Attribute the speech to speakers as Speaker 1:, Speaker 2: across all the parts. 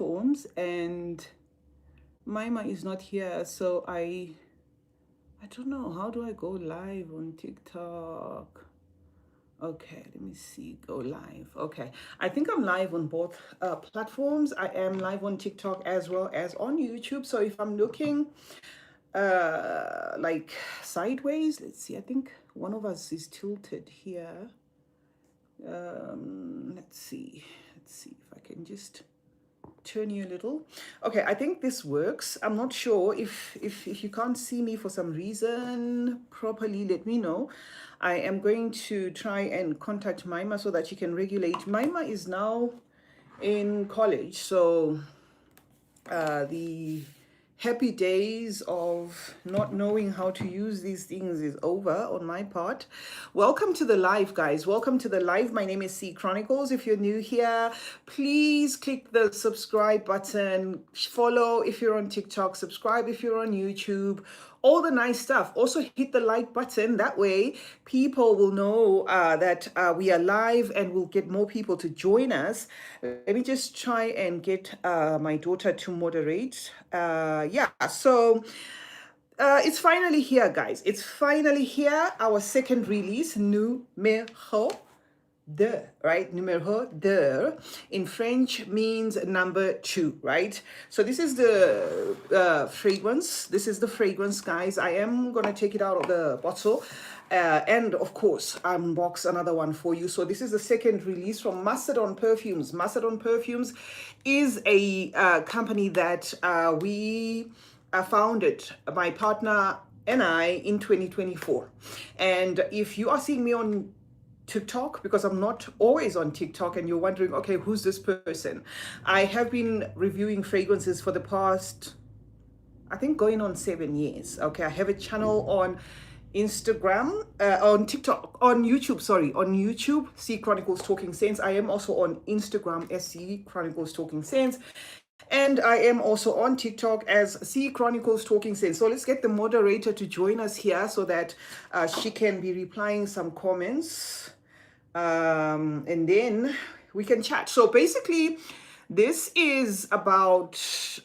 Speaker 1: platforms, and Mima is not here, so I don't know, how do I go live on TikTok? Okay, let me see. Go live. Okay, I think I'm live on both platforms. I am live on TikTok as well as on YouTube. So if I'm looking like sideways, let's see. I think one of us is tilted here. Let's see. Let's see if I can just turn you a little. Okay, I think this works. I'm not sure if you can't see me for some reason properly, let me know. I am going to try and contact Mima so that she can regulate. Mima is now in college, so the happy days of not knowing how to use these things is over on my part. Welcome to the live, guys. Welcome to the live. My name is C Chronicles. If you're new here, please click the subscribe button, follow if you're on TikTok, subscribe if you're on YouTube, all the nice stuff. Also hit the like button. That way people will know that we are live and we'll get more people to join us. Let me just try and get my daughter to moderate. Yeah, so it's finally here, guys. It's finally here. Our second release, Numéro. Deux, right? Numéro deux in French means number two, right? So this is the fragrance. This is the fragrance, guys. I am gonna take it out of the bottle and of course unbox another one for you. So this is the second release from Macedon Perfumes. Macedon Perfumes is a company that we founded, my partner and I, in 2024. And if you are seeing me on TikTok, because I'm not always on TikTok and you're wondering, okay, who's this person? I have been reviewing fragrances for the past, I think, going on 7 years. Okay, I have a channel on Instagram, on TikTok, on YouTube, sorry, on YouTube, CeeChronicles-Talking Sense. I am also on Instagram as CeeChronicles-Talking Sense. And I am also on TikTok as CeeChronicles-Talking Sense. So let's get the moderator to join us here so that she can be replying some comments. And then we can chat. So basically, this is about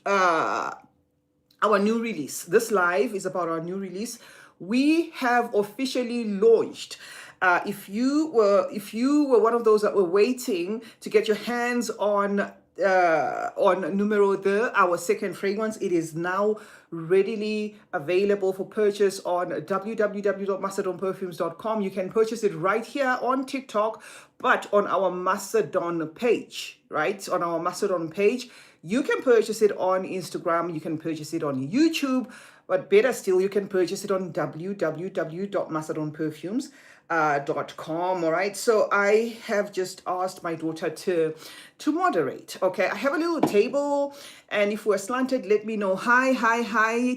Speaker 1: our new release. This live is about our new release. We have officially launched. If you were one of those that were waiting to get your hands on Numéro Deux, our second fragrance, it is now readily available for purchase on www.macedonperfumes.com. You can purchase it right here on TikTok, but on our Macedon page, right? On our Macedon page, you can purchase it on Instagram, you can purchase it on YouTube, but better still, you can purchase it on www.macedonperfumes.com. All right, so I have just asked my daughter to moderate. Okay, I have a little table, and if we're slanted, let me know. Hi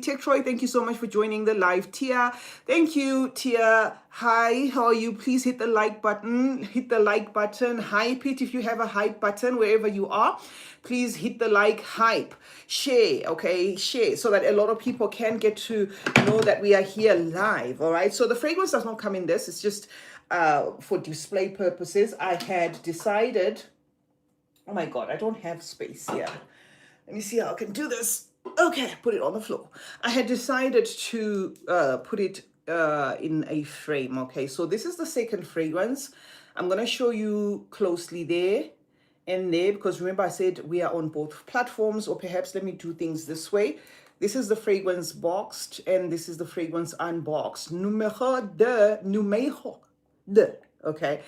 Speaker 1: Tech Troy, thank you so much for joining the live. Tia, thank you. Tia, hi, how are you? Please hit the like button. Hype it if you have a hype button wherever you are. Please hit the like, hype, share, okay, share, so that a lot of people can get to know that we are here live. All right, so the fragrance does not come in this. It's just for display purposes. I had decided, oh my God, I don't have space here. Let me see how I can do this. Okay, put it on the floor. I had decided to put it in a frame. Okay, so this is the second fragrance. I'm going to show you closely there and there, because remember I said we are on both platforms. Or perhaps let me do things this way. This is the fragrance boxed and this is the fragrance unboxed. Numéro deux, okay,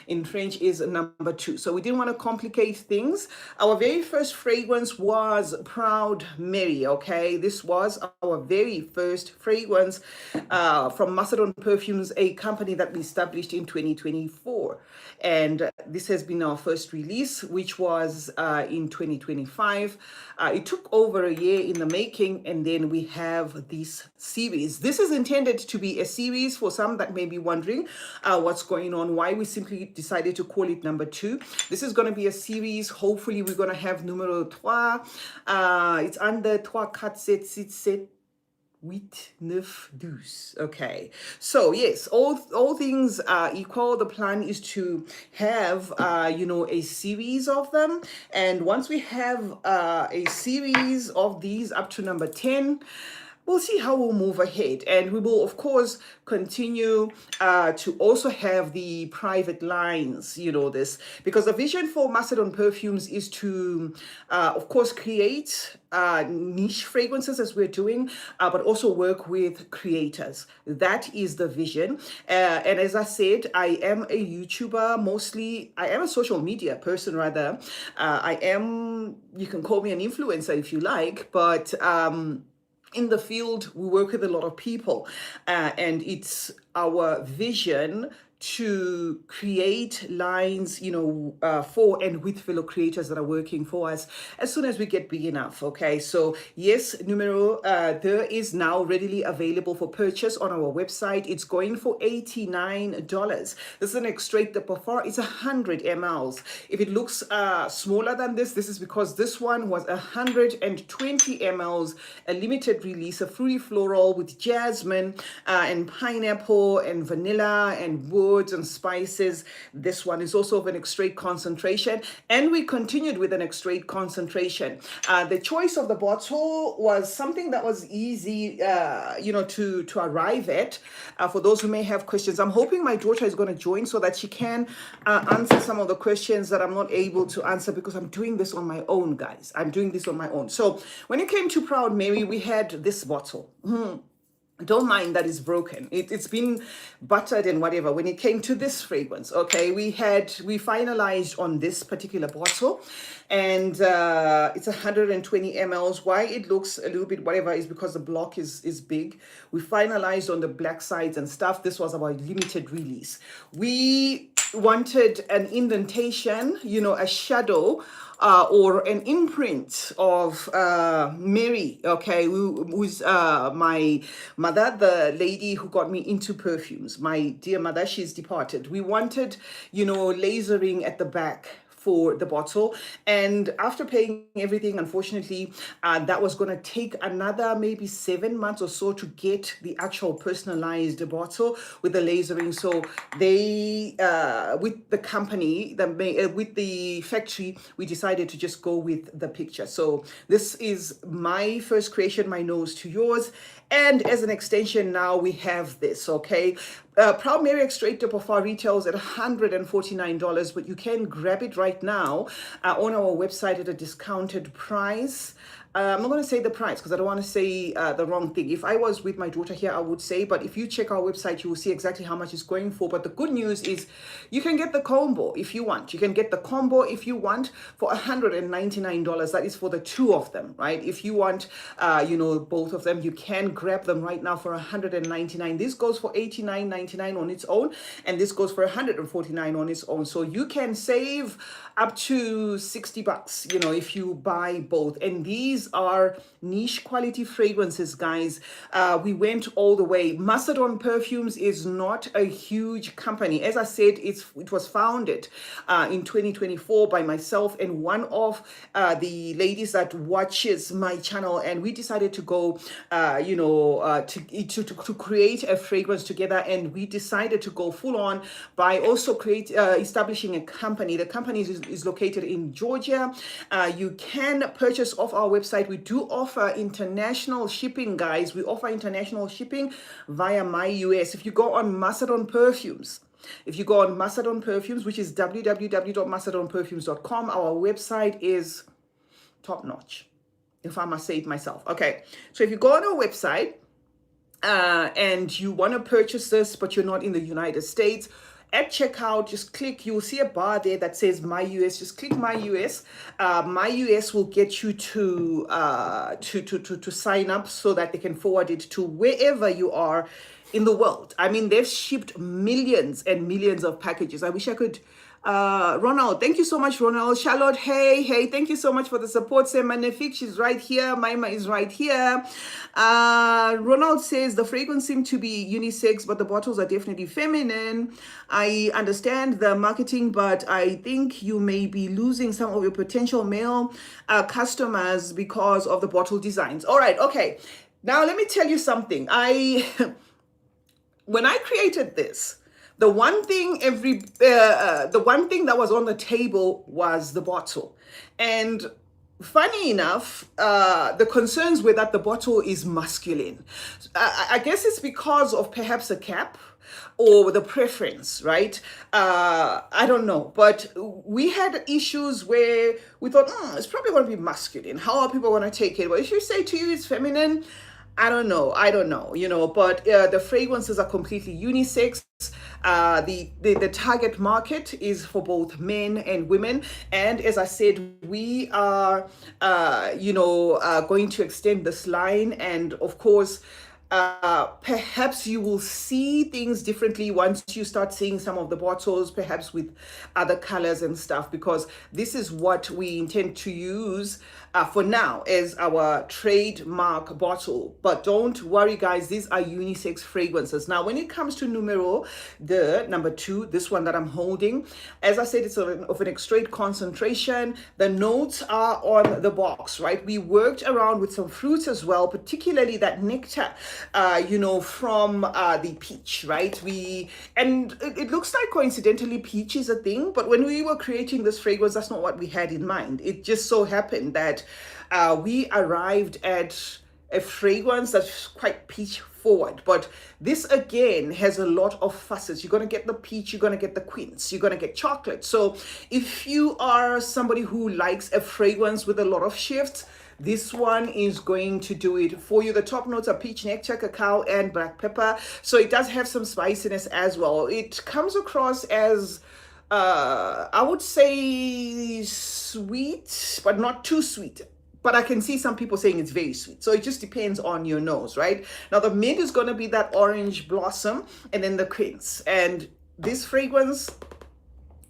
Speaker 1: in French is number two. So we didn't want to complicate things. Our very first fragrance was Proud Mary, okay. This was our very first fragrance from Macedon Perfumes, a company that we established in 2024. And this has been our first release, which was in 2025. It took over a year in the making, and then we have this series. This is intended to be a series for some that may be wondering what's going on, why we simply decided to call it number two. This is going to be a series. Hopefully we're going to have Numéro trois. It's under trois, quatre, sept, six, sept. Deux. Okay, so yes, all things are equal. The plan is to have a series of them, and once we have a series of these up to number 10, we'll see how we'll move ahead. And we will, of course, continue to also have the private lines, this, because the vision for Macedon Perfumes is to, of course, create niche fragrances as we're doing, but also work with creators. That is the vision. And as I said, I am a YouTuber, mostly, I am a social media person, rather. You can call me an influencer if you like, but in the field, we work with a lot of people, and it's our vision to create lines, for and with fellow creators that are working for us as soon as we get big enough. Okay, so yes, Numéro Deux is now readily available for purchase on our website. It's going for $89. This is an extrait de parfum. It's 100 mls. If it looks smaller than this is because this one was 120 mls, a limited release, a fruity floral with jasmine and pineapple and vanilla and wood and spices. This one is also of an extrait concentration, and we continued with an extrait concentration. The choice of the bottle was something that was easy, to arrive at. For those who may have questions, I'm hoping my daughter is going to join so that she can answer some of the questions that I'm not able to answer, because I'm doing this on my own, guys. I'm doing this on my own. So when it came to Proud Mary, we had this bottle. Don't mind that it's broken. It's been buttered and whatever. When it came to this fragrance, okay, we finalized on this particular bottle, and it's 120 mls. Why it looks a little bit whatever is because the block is big. We finalized on the black sides and stuff. This was our limited release. We wanted an indentation, a shadow, or an imprint of Mary, okay, who's my mother, the lady who got me into perfumes. My dear mother, she's departed. We wanted, lasering at the back for the bottle, and after paying everything, unfortunately, that was going to take another maybe 7 months or so to get the actual personalized bottle with the lasering. So they with the company, with the factory, we decided to just go with the picture. So this is my first creation, my nose to yours, and as an extension, now we have this. Okay, Proud Mary Extrait de Parfum retails at $149, but you can grab it right now on our website at a discounted price. I'm not going to say the price because I don't want to say the wrong thing. If I was with my daughter here, I would say, but if you check our website, you will see exactly how much it's going for. But the good news is you can get the combo if you want. You can get the combo if you want for $199. That is for the two of them, right? If you want, both of them, you can grab them right now for $199. This goes for $89.99 on its own, and this goes for $149 on its own. So you can save up to $60, if you buy both. And these are niche quality fragrances, guys. We went all the way. Macedon Perfumes is not a huge company. As I said, it was founded in 2024 by myself and one of the ladies that watches my channel, and we decided to go, to create a fragrance together, and we decided to go full on by also establishing a company. The company is located in Georgia. You can purchase off our website. We do offer international shipping, guys. We offer international shipping via MyUS. If you go on Macedon Perfumes, which is www.macedonperfumes.com, our website is top notch, if I must say it myself. Okay, so if you go on our website and you want to purchase this, but you're not in the United States, at checkout, just click, you will see a bar there that says MyUS. Just click MyUS. MyUS will get you to sign up so that they can forward it to wherever you are in the world. I mean, they've shipped millions and millions of packages. I wish I could. Ronald, thank you so much, Ronald. Charlotte, hey, thank you so much for the support. Say Magnifique, she's right here. Maima is right here. Ronald says the fragrance seems to be unisex, but the bottles are definitely feminine. I understand the marketing, but I think you may be losing some of your potential male customers because of the bottle designs. All right, okay. Now, let me tell you something. When I created this, the one thing the one thing that was on the table was the bottle, and funny enough, the concerns were that the bottle is masculine. I guess it's because of perhaps a cap or the preference, right? I don't know, but we had issues where we thought, it's probably going to be masculine. How are people going to take it? Well, if you say to you it's feminine, I don't know, but the fragrances are completely unisex. The target market is for both men and women. And as I said, we are, going to extend this line. And of course, perhaps you will see things differently once you start seeing some of the bottles, perhaps with other colors and stuff, because this is what we intend to use for now as our trademark bottle. But don't worry, guys, these are unisex fragrances. Now, when it comes to Numéro, the number 2, this one that I'm holding, as I said, it's of an extrait concentration. The notes are on the box, right? We worked around with some fruits as well, particularly that nectar, from the peach, right? And it looks like coincidentally peach is a thing, but when we were creating this fragrance, that's not what we had in mind. It just so happened that we arrived at a fragrance that's quite peach forward, but this again has a lot of facets. You're going to get the peach, you're going to get the quince, you're going to get chocolate. So if you are somebody who likes a fragrance with a lot of shifts, this one is going to do it for you. The top notes are peach, nectar, cacao, and black pepper. So it does have some spiciness as well. It comes across as I would say sweet, but not too sweet. But I can see some people saying it's very sweet. So it just depends on your nose, right? Now the mid is going to be that orange blossom and then the quince. And this fragrance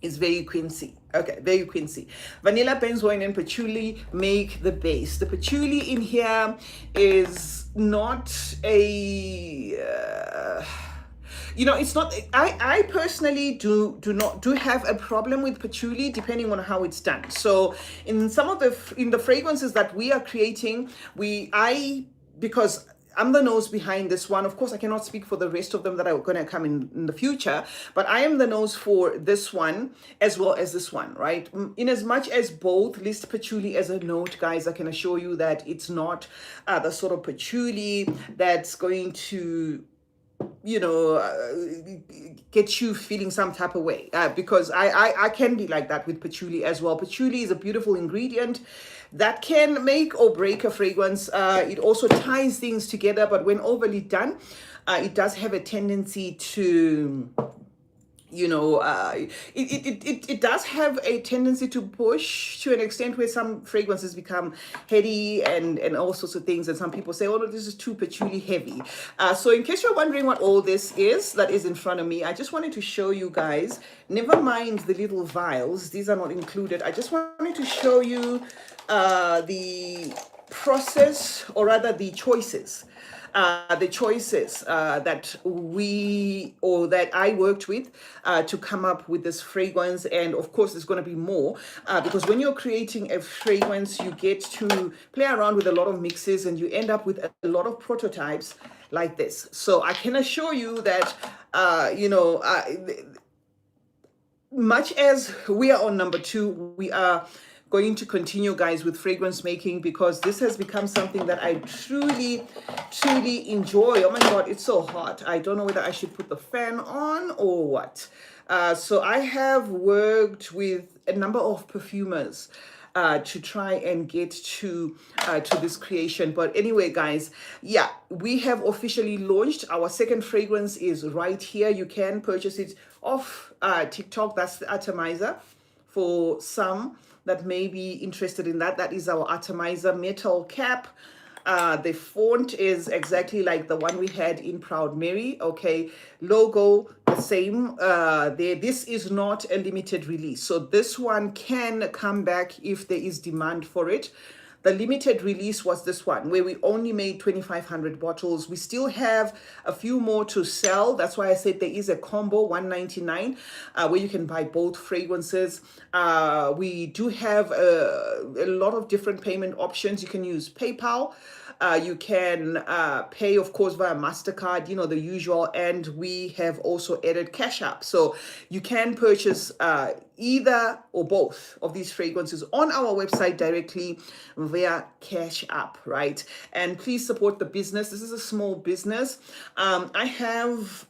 Speaker 1: is very quincy. Okay, very quincy. Vanilla, benzoin, and patchouli make the base. The patchouli in here is not a... it's not. I personally do have a problem with patchouli depending on how it's done. So in some of the fragrances that we are creating, because I'm the nose behind this one. Of course, I cannot speak for the rest of them that are going to come in the future, but I am the nose for this one as well as this one, right? In as much as both list patchouli as a note, guys, I can assure you that it's not the sort of patchouli that's going to get you feeling some type of way, because I can be like that with patchouli as well. Patchouli is a beautiful ingredient that can make or break a fragrance. It also ties things together, but when overly done, it does have a tendency to it does have a tendency to push to an extent where some fragrances become heady and all sorts of things. And some people say, oh no, this is too patchouli heavy. So in case you're wondering what all this is that is in front of me, I just wanted to show you guys, never mind the little vials, these are not included. I just wanted to show you the process, or rather the choices that I worked with to come up with this fragrance. And of course there's going to be more, because when you're creating a fragrance, you get to play around with a lot of mixes and you end up with a lot of prototypes like this. So I can assure you that much as we are on number 2, we are going to continue, guys, with fragrance making, because this has become something that I truly enjoy. Oh my god, it's so hot. I don't know whether I should put the fan on or what. So I have worked with a number of perfumers to try and get to this creation. But anyway, guys, yeah, we have officially launched. Our second fragrance is right here. You can purchase it off TikTok. That's the atomizer for some that may be interested in that. That is our atomizer metal cap. The font is exactly like the one we had in Proud Mary. Okay, logo the same there. This is not a limited release, so this one can come back if there is demand for it. The limited release was this one, where we only made 2,500 bottles. We still have a few more to sell. That's why I said there is a combo, $199, where you can buy both fragrances. We do have a lot of different payment options. You can use PayPal. You can pay, of course, via MasterCard, the usual, and we have also added Cash App. So you can purchase either or both of these fragrances on our website directly via Cash App, right? And please support the business. This is a small business. I have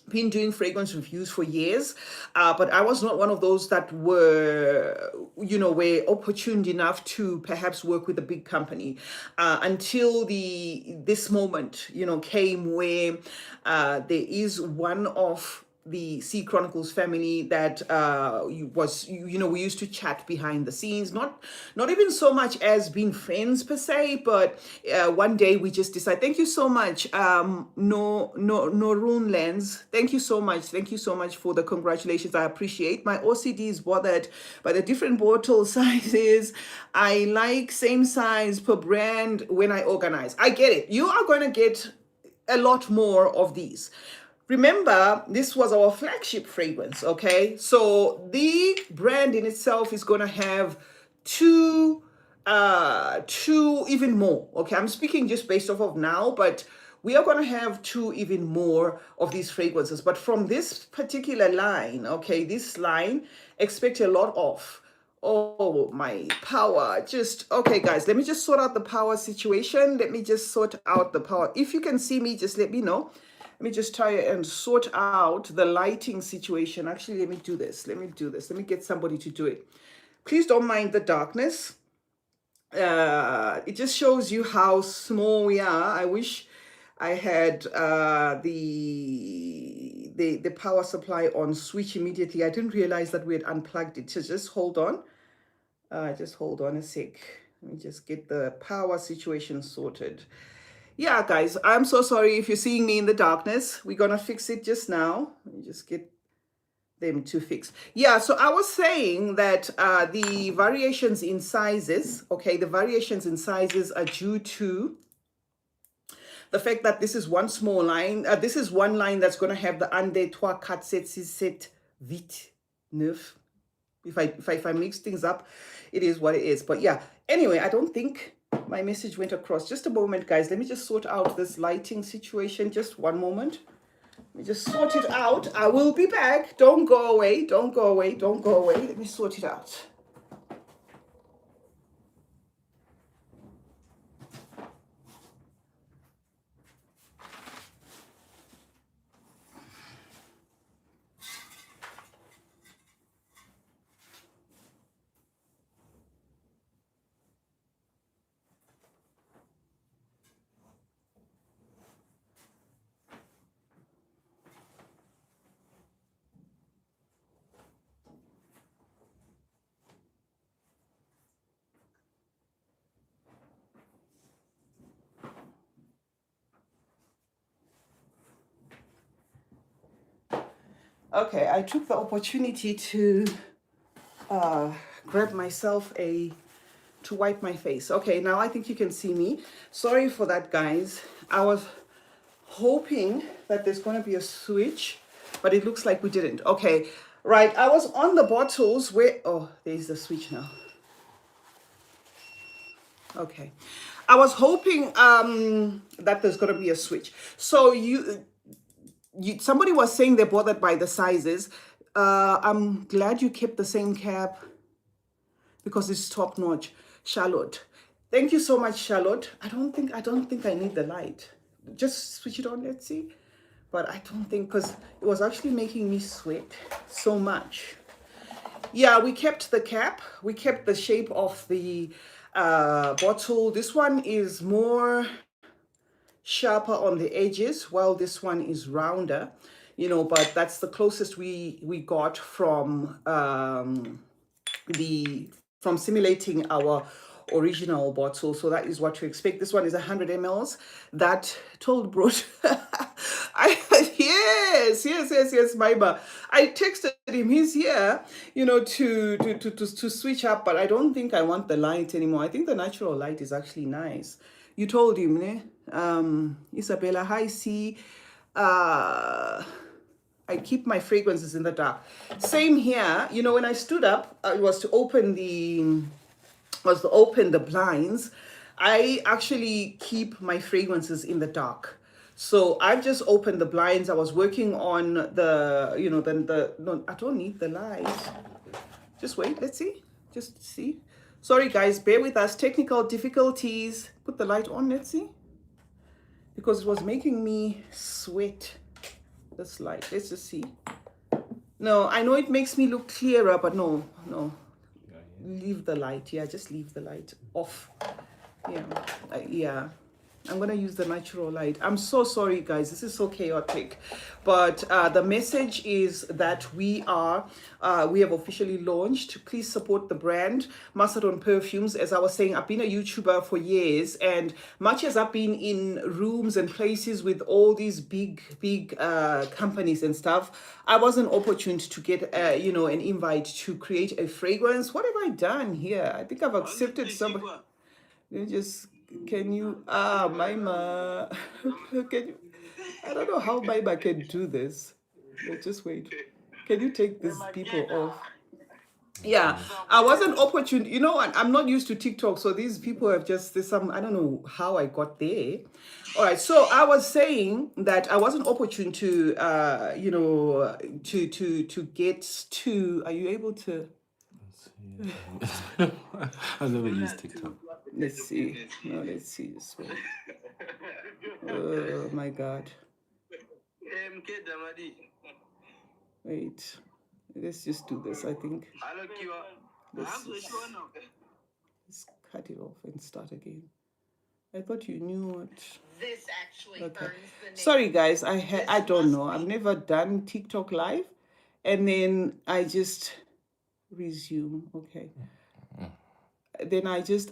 Speaker 1: been doing fragrance reviews for years, but I was not one of those that were opportune enough to perhaps work with a big company until this moment, came where there is one of the Chronicles family that we used to chat behind the scenes, not even so much as being friends per se, but one day we just decided. Thank you so much, Norun Lens. Thank you so much for the congratulations. I appreciate. My OCD is bothered by the different bottle sizes. I like same size per brand when I organize. I get it. You are going to get a lot more of these. Remember, this was our flagship fragrance, okay? So the brand in itself is going to have two, even more, okay? I'm speaking just based off of now, but we are going to have two even more of these fragrances. But from this particular line, okay, this line, expect a lot of. Oh, my power. Okay, guys, let me just sort out the power situation. Let me just sort out the power. If you can see me, just let me know. Let me just try and sort out the lighting situation. Actually, let me do this. Let me get somebody to do it. Please don't mind the darkness. It just shows you how small we are. I wish I had the power supply on switch immediately. I didn't realize that we had unplugged it. So just hold on. Just hold on a sec. Let me just get the power situation sorted. Yeah, guys, I'm so sorry if you're seeing me in the darkness. We're going to fix it just now. Let me just get them to fix. Yeah, so I was saying that the variations in sizes, okay, the variations in sizes are due to the fact that this is one small line. This is one line that's going to have the un des trois quatre sept six sept huit neuf. If I mix things up, it is what it is. But yeah, anyway, I don't think my message went across. Just a moment, guys. Let me just sort out this lighting situation. Just one moment. Let me just sort it out. I will be back. Don't go away. Don't go away. Don't go away. Let me sort it out. Okay, I took the opportunity to grab myself to wipe my face. Okay, now I think you can see me. Sorry for that, guys. I was hoping that there's going to be a switch, but it looks like we didn't. Okay, right. I was on the bottles where... Oh, there's the switch now. Okay. I was hoping that there's going to be a switch. So somebody was saying they're bothered by the sizes. I'm glad you kept the same cap because it's top notch. Charlotte, thank you so much, Charlotte. I don't think I need the light. Just switch it on. Let's see. But I don't think, because it was actually making me sweat so much. Yeah, we kept the cap. We kept the shape of the bottle. This one is more sharper on the edges, while this one is rounder, but that's the closest we got from simulating our original bottle. So that is what to expect. This one is 100 mls. That told bro. Yes, Maiba. I texted him. He's here, to switch up, but I don't think I want the light anymore. I think the natural light is actually nice. You told him, ne? Isabella, hi, see. I keep my fragrances in the dark. Same here. When I stood up, it was to open the blinds. I actually keep my fragrances in the dark. So I've just opened the blinds. I was working on no, I don't need the light. Just wait, let's see. Just see. Sorry guys, bear with us. Technical difficulties. Put the light on, let's see. Because it was making me sweat. This light, let's just see. No, I know it makes me look clearer, but no. Leave the light. Yeah, just leave the light off. Yeah. I'm gonna use the natural light. I'm so sorry guys, this is so chaotic, but the message is that we have officially launched. Please support the brand Macedon Perfumes. As I was saying, I've been a YouTuber for years, and much as I've been in rooms and places with all these big companies and stuff, I wasn't opportune to get an invite to create a fragrance. What have I done here? I think I've accepted somebody. Can you Maima, can you, I don't know how Maima can do this. Just wait. Can you take these people off? Yeah, I wasn't opportune. You know what? I'm not used to TikTok, so these people have there's some, I don't know how I got there. All right, so I was saying that I wasn't opportune to to get to. Are you able to?
Speaker 2: I've never used TikTok.
Speaker 1: Let's see. No, let's see this way. Oh my God. Wait. Let's just do this, I think. Let's cut it off and start again. I thought you knew what. This actually okay. Sorry guys, I don't know. I've never done TikTok live, and then I just resume. Okay. Then I just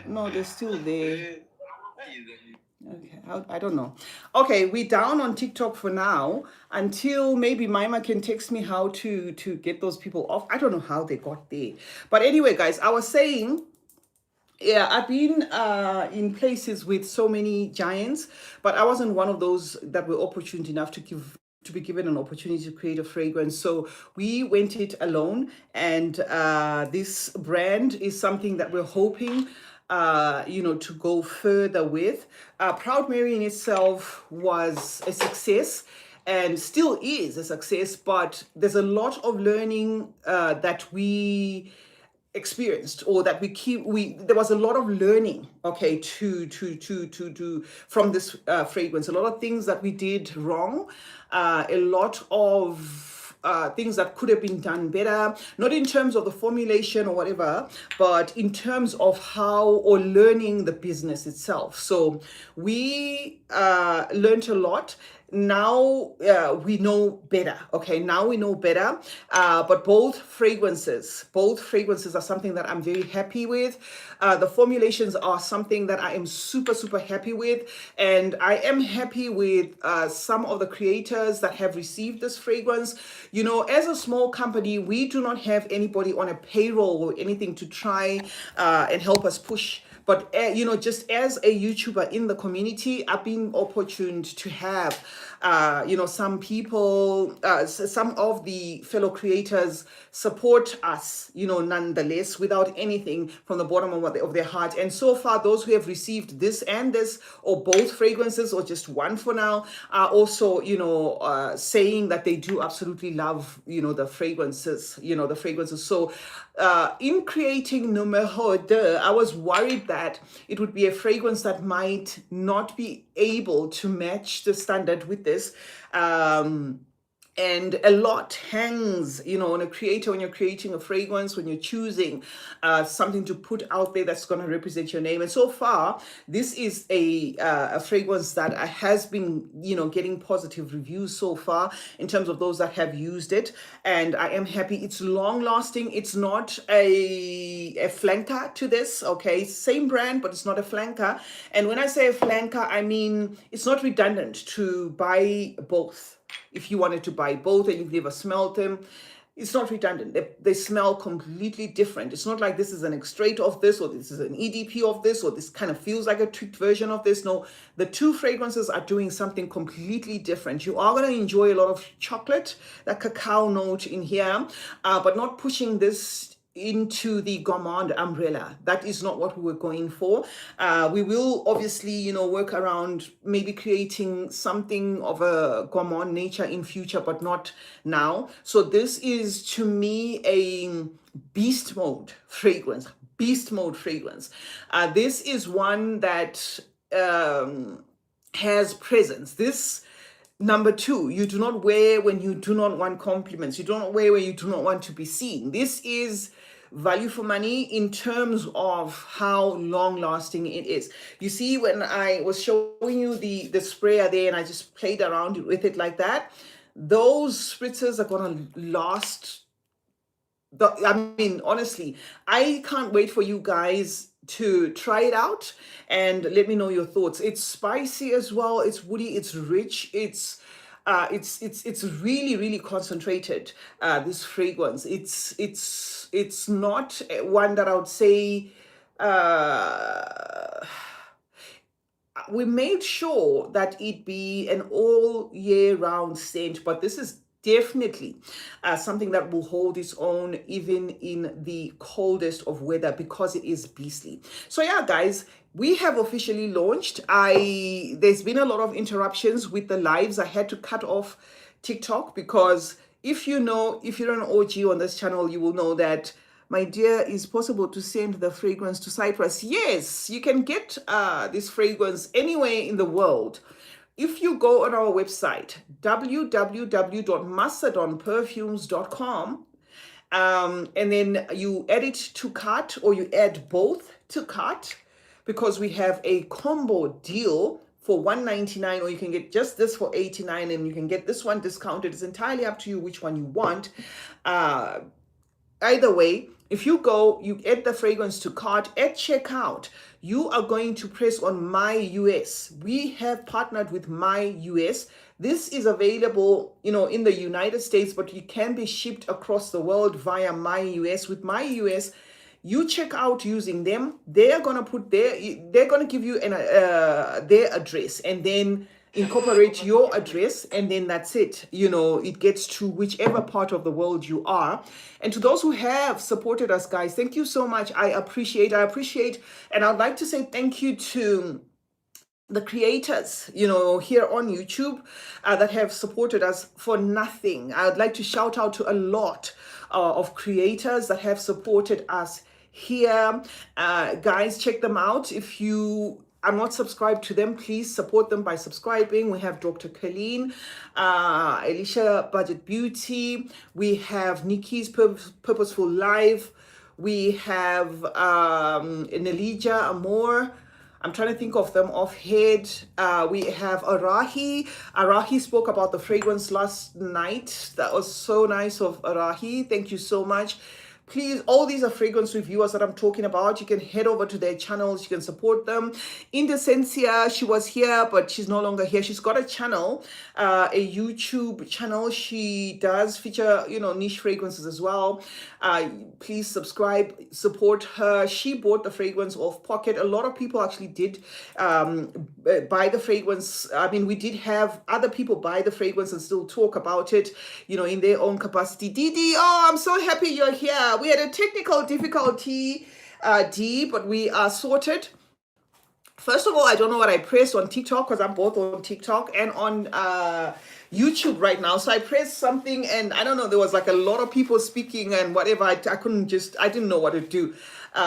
Speaker 1: no, they're still there. Okay, I don't know. Okay, we're down on TikTok for now until maybe Maima can text me how to get those people off. I don't know how they got there. But anyway, guys, I was saying, yeah, I've been in places with so many giants, but I wasn't one of those that were opportune enough to be given an opportunity to create a fragrance. So we went it alone, and this brand is something that we're hoping to go further with. Proud Mary in itself was a success and still is a success, but there's a lot of learning that we experienced, or that there was a lot of learning, okay, to from this fragrance. A lot of things that we did wrong, a lot of things that could have been done better, not in terms of the formulation or whatever, but in terms of how, or learning the business itself. So we learned a lot. Now we know better. Okay, now we know better. But both fragrances are something that I'm very happy with. The formulations are something that I am super happy with, and I am happy with some of the creators that have received this fragrance. As a small company, we do not have anybody on a payroll or anything to try and help us push. But, just as a YouTuber in the community, I've been opportuned to have, some people, some of the fellow creators support us, nonetheless, without anything from the bottom of their heart. And so far, those who have received this and this, or both fragrances, or just one for now, are also, saying that they do absolutely love, the fragrances, So in creating Numéro, Deux, I was worried that it would be a fragrance that might not be able to match the standard with this. And a lot hangs, on a creator when you're creating a fragrance, when you're choosing something to put out there that's going to represent your name. And so far, this is a fragrance that has been, getting positive reviews so far in terms of those that have used it. And I am happy. It's long lasting. It's not a flanker to this. Okay, same brand, but it's not a flanker. And when I say a flanker, I mean it's not redundant to buy both. If you wanted to buy both and you've never smelled them, it's not redundant. They smell completely different. It's not like this is an extrait of this, or this is an EDP of this, or this kind of feels like a tweaked version of this. No, the two fragrances are doing something completely different. You are going to enjoy a lot of chocolate, that cacao note in here, but not pushing this into the gourmand umbrella. That is not what we were going for. We will obviously, work around maybe creating something of a gourmand nature in future, but not now. So this is, to me, a beast mode fragrance. Beast mode fragrance. This is one that has presence. This Number two, you do not wear when you do not want compliments. You do not wear when you do not want to be seen. This is value for money in terms of how long lasting it is. You see, when I was showing you the sprayer there and I just played around with it like that, those spritzers are going to last. Honestly, I can't wait for you guys to try it out and let me know your thoughts. It's spicy as well. It's woody. It's rich. It's really, really concentrated. This fragrance. It's not one that I would say. We made sure that it be an all year round scent, but this is definitely something that will hold its own even in the coldest of weather because it is beastly. So yeah, guys, we have officially launched. There's been a lot of interruptions with the lives. I had to cut off TikTok because if you're an OG on this channel, you will know that, my dear, it's possible to send the fragrance to Cyprus. Yes, you can get this fragrance anywhere in the world. If you go on our website, www.macedonperfumes.com, and then you add it to cart, or you add both to cart, because we have a combo deal for $199, or you can get just this for $89, and you can get this one discounted. It's entirely up to you which one you want. Either way, if you go, you add the fragrance to cart, at checkout, you are going to press on My US. We have partnered with My US. This is available, in the United States, but it can be shipped across the world via My US. With My US, you check out using them. They're gonna give you their address, and then incorporate your address, and then that's it. It gets to whichever part of the world you are. And to those who have supported us, guys, thank you so much. I appreciate, and I'd like to say thank you to the creators, here on YouTube that have supported us for nothing. I would like to shout out to a lot of creators that have supported us here. Guys, check them out. If you are not subscribed to them, please support them by subscribing. We have Dr. Colleen, Alicia Budget Beauty. We have Nikki's Purposeful Life. We have Nelija Amor. I'm trying to think of them offhand. We have Arahi. Arahi spoke about the fragrance last night. That was so nice of Arahi. Thank you so much. Please, all these are fragrance reviewers that I'm talking about. You can head over to their channels. You can support them. Indecentia, she was here, but she's no longer here. She's got a channel, a YouTube channel. She does feature, niche fragrances as well. Please subscribe, support her. She bought the fragrance off pocket. A lot of people actually did buy the fragrance. We did have other people buy the fragrance and still talk about it, in their own capacity. Didi, oh, I'm so happy you're here. We had a technical difficulty, D, but we are sorted. First of all, I don't know what I pressed on TikTok, because I'm both on TikTok and on YouTube right now. So I pressed something, and I don't know, there was like a lot of people speaking and whatever. I didn't know what to do.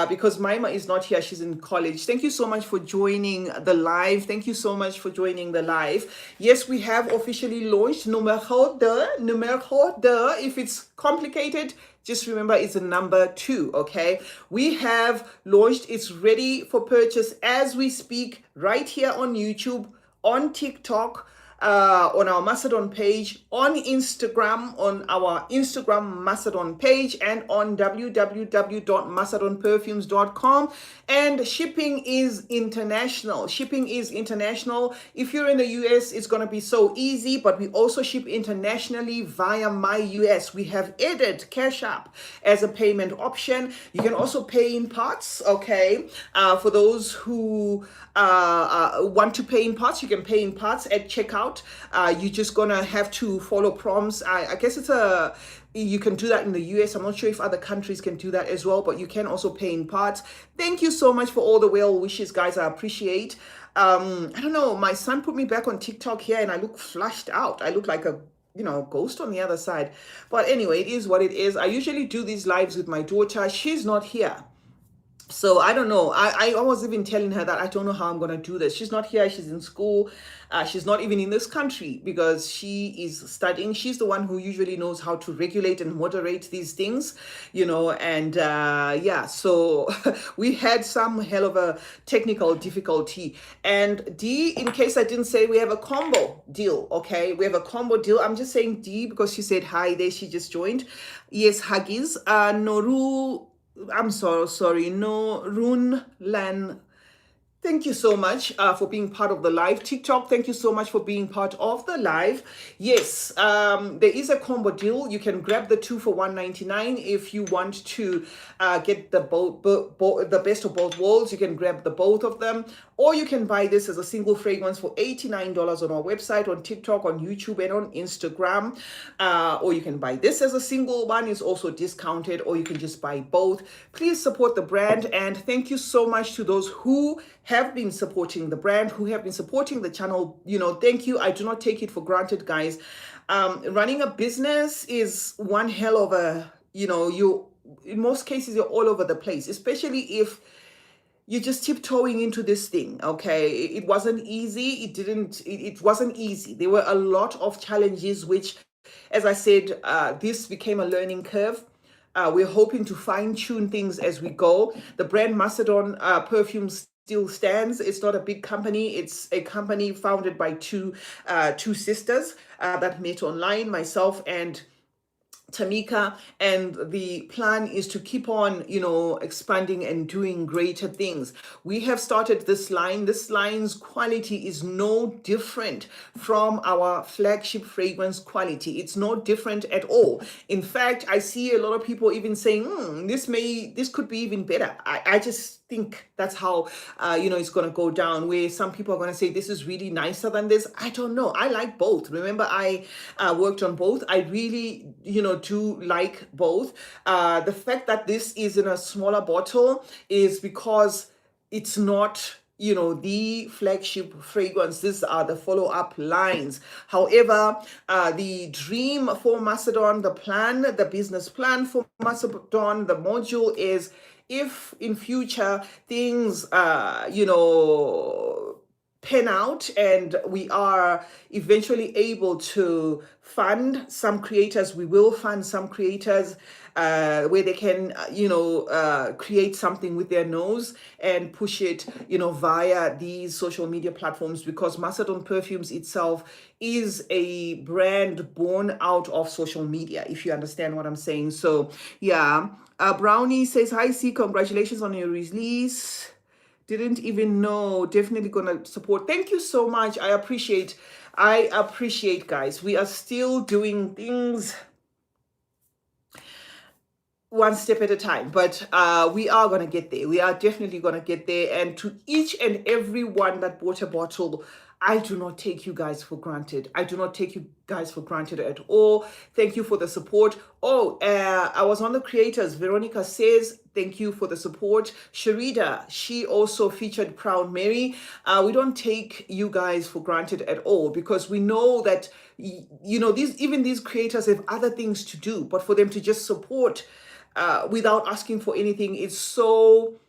Speaker 1: because Maima is not here. She's in college. Thank you so much for joining the live. Thank you so much for joining the live. Yes, we have officially launched Numéro, Numéro. If it's complicated, just remember it's a number 2, okay? We have launched. It's ready for purchase as we speak, right here on YouTube, on TikTok, on our Mastodon page, on Instagram, on our Instagram Mastodon page, and on www.mastodonperfumes.com. And shipping is international. Shipping is international. If you're in the US, it's going to be so easy, but we also ship internationally via My US. We have added Cash App as a payment option. You can also pay in parts, okay? For those who want to pay in parts, you can pay in parts at checkout. You're just gonna have to follow prompts. I guess you can do that in the US. I'm not sure if other countries can do that as well, but you can also pay in parts. Thank you so much for all the well wishes, guys. I appreciate. I don't know, my son put me back on TikTok here and I look flushed out. I look like a ghost on the other side. But anyway, it is what it is. I usually do these lives with my daughter. She's not here. So I don't know. I was even telling her that I don't know how I'm going to do this. She's not here. She's in school. She's not even in this country because she is studying. She's the one who usually knows how to regulate and moderate these things, and yeah, so we had some hell of a technical difficulty. And D, in case I didn't say, we have a combo deal, okay? We have a combo deal. I'm just saying D because she said hi there. She just joined. Yes, Huggies. I'm sorry, no, Run Lan. Thank you so much for being part of the live. TikTok, thank you so much for being part of the live. Yes, there is a combo deal. You can grab the 2 for $1.99 if you want to get the best of both worlds. You can grab the both of them, or you can buy this as a single fragrance for $89 on our website, on TikTok, on YouTube, and on Instagram. Or you can buy this as a single one. It's also discounted, or you can just buy both. Please support the brand, and thank you so much to those who have been supporting the brand, who have been supporting the channel. Thank you. I do not take it for granted, guys. Running a business is one hell of a, in most cases, you're all over the place, especially if you're just tiptoeing into this thing, okay? It wasn't easy. It wasn't easy. There were a lot of challenges, which, as I said, this became a learning curve. We're hoping to fine-tune things as we go. The brand Mastodon Perfumes still stands. It's not a big company. It's a company founded by two sisters that met online, myself and Tamika, and the plan is to keep on, expanding and doing greater things. We have started this line. This line's quality is no different from our flagship fragrance quality. It's no different at all. In fact, I see a lot of people even saying, this could be even better. I just think that's how it's going to go down, where some people are going to say this is really nicer than this. I don't know. I like both. Remember, I worked on both. I really do like both. The fact that this is in a smaller bottle is because it's not the flagship fragrance. These are the follow-up lines. However, the dream for Mastodon, the business plan for Mastodon, the module is, if in future things pan out and we are eventually able to fund some creators, we will fund some creators where they can create something with their nose and push it via these social media platforms, because Mastodon Perfumes itself is a brand born out of social media, if you understand what I'm saying. So yeah, Brownie says, hi C, congratulations on your release. Didn't even know. Definitely gonna support. Thank you so much. I appreciate, guys. We are still doing things one step at a time, but we are gonna get there. We are definitely gonna get there. And to each and every one that bought a bottle, I do not take you guys for granted. I do not take you guys for granted at all. Thank you for the support. I was on the creators. Veronica says, thank you for the support. Sharida, she also featured Proud Mary. We don't take you guys for granted at all, because we know that, these creators have other things to do, but for them to just support without asking for anything. It's so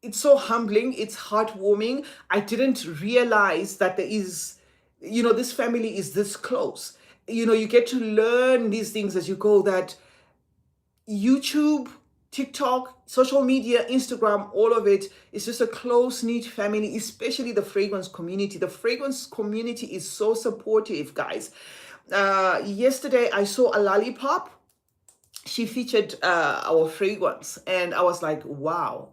Speaker 1: humbling. It's heartwarming. I didn't realize that there is, this family is this close. You get to learn these things as you go, that YouTube, TikTok, social media, Instagram, all of it is just a close-knit family, especially the fragrance community. The fragrance community is so supportive, guys. Yesterday, I saw a lollipop. She featured our fragrance, and I was like, wow,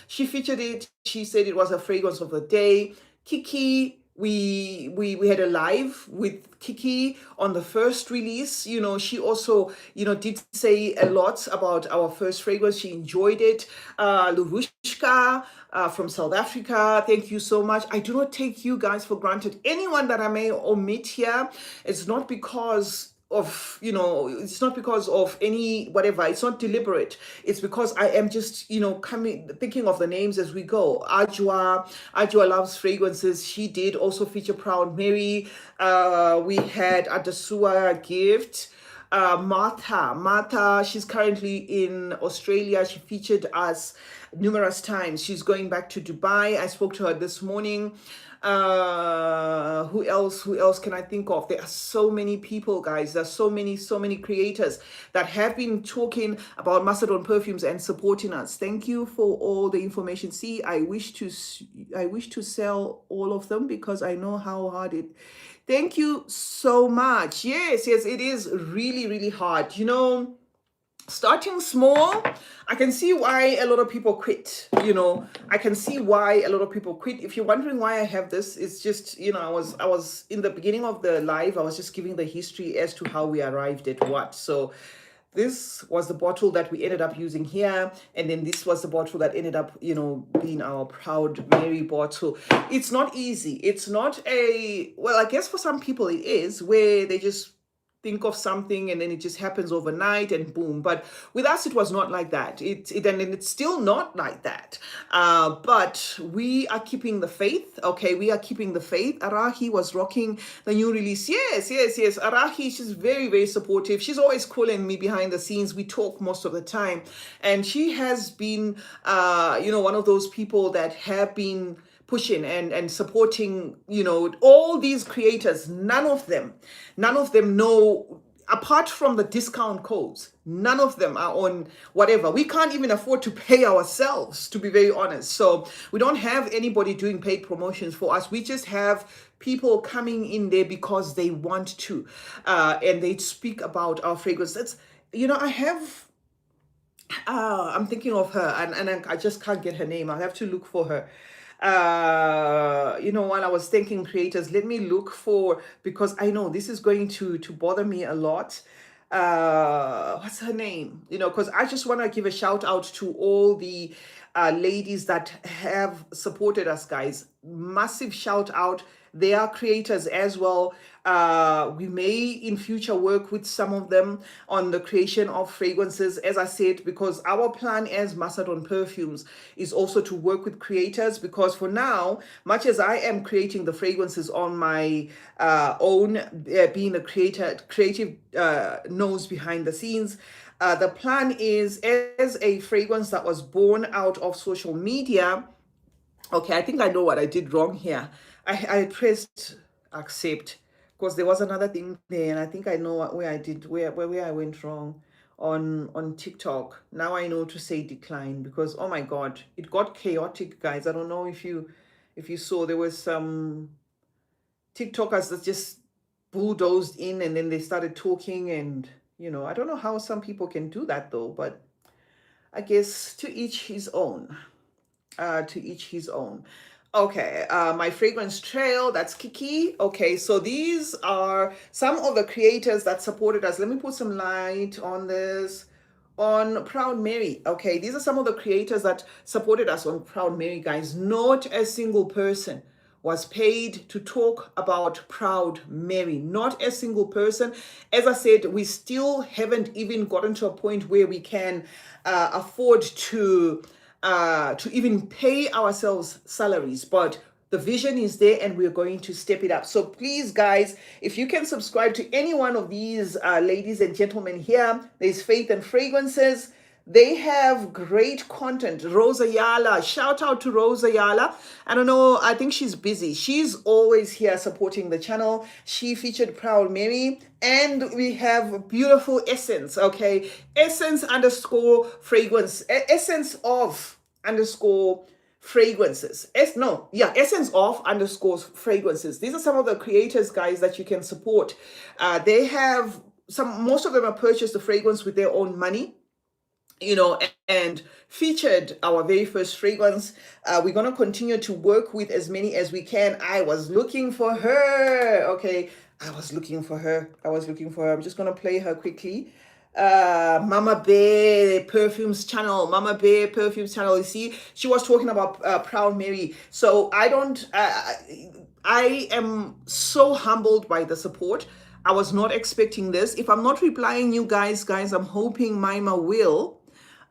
Speaker 1: she featured it. She said it was a fragrance of the day. Kiki, we had a live with Kiki on the first release. She also did say a lot about our first fragrance. She enjoyed it. Lurushka from South Africa, thank you so much. I do not take you guys for granted. Anyone that I may omit here, it's not because of it's not because of any whatever. It's not deliberate. It's because I am just thinking of the names as we go. Ajwa loves fragrances. She did also feature Proud Mary. We had Adasua Gift. Martha, she's currently in Australia. She featured us numerous times. She's going back to Dubai. I spoke to her this morning. Who else can I think of? There are so many people, guys. There's so many creators that have been talking about Macedon perfumes and supporting us. Thank you for all the information. See, I wish to sell all of them because I know how hard it. Thank you so much. Yes, it is really hard. Starting small, I can see why a lot of people quit. I can see why a lot of people quit. If you're wondering why I have this, it's just, I was in the beginning of the live, I was just giving the history as to how we arrived at what. So this was the bottle that we ended up using here, and then this was the bottle that ended up, being our Proud Mary bottle. It's not easy. It's not well, I guess for some people it is, where they just think of something and then it just happens overnight and boom. But with us, it was not like that. And it's still not like that. But we are keeping the faith. Okay, we are keeping the faith. Arahi was rocking the new release. Yes. Arahi, she's very supportive. She's always calling me behind the scenes. We talk most of the time, and she has been, one of those people that have been pushing and supporting, all these creators. None of them know, apart from the discount codes, none of them are on whatever. We can't even afford to pay ourselves, to be very honest. So we don't have anybody doing paid promotions for us. We just have people coming in there because they want to, and they speak about our fragrance. That's, I have, I'm thinking of her, and I just can't get her name. I'll have to look for her. While I was thanking creators, let me look for, because I know this is going to bother me a lot. What's her name? Because I just want to give a shout out to all the ladies that have supported us, guys. Massive shout out. They are creators as well. We may in future work with some of them on the creation of fragrances, as I said, because our plan as Macedon Perfumes is also to work with creators, because for now, much as I am creating the fragrances on my own, being a creative nose behind the scenes, the plan is, as a fragrance that was born out of social media. Okay, I think I know what I did wrong here. I pressed accept because there was another thing there, and I think I know where I went wrong on TikTok. Now I know to say decline, because oh my God, it got chaotic, guys. I don't know if you saw, there was some TikTokers that just bulldozed in and then they started talking, and I don't know how some people can do that though, but I guess to each his own. To each his own. Okay, my fragrance trail, that's Kiki. Okay, so these are some of the creators that supported us. Let me put some light on this. On Proud Mary. Okay, these are some of the creators that supported us on Proud Mary, guys. Not a single person was paid to talk about Proud Mary. Not a single person. As I said, we still haven't even gotten to a point where we can afford to even pay ourselves salaries, but the vision is there and we're going to step it up. So please, guys, if you can subscribe to any one of these ladies and gentlemen here, there's Faith and Fragrances, They have great content. Rosa Yala, shout out to Rosa Yala. I don't know, I think she's busy. She's always here supporting the channel. She featured Proud Mary. And we have beautiful Essence, okay? Essence underscore fragrance. Essence of underscore fragrances. Essence of underscore fragrances. These are some of the creators, guys, that you can support. They have most of them have purchased the fragrance with their own money, and featured our very first fragrance. We're going to continue to work with as many as we can. I was looking for her. Okay. I was looking for her. I'm just going to play her quickly. Mama Bear Perfumes channel. You see, she was talking about Proud Mary. So I am so humbled by the support. I was not expecting this. If I'm not replying you guys, I'm hoping Mima will.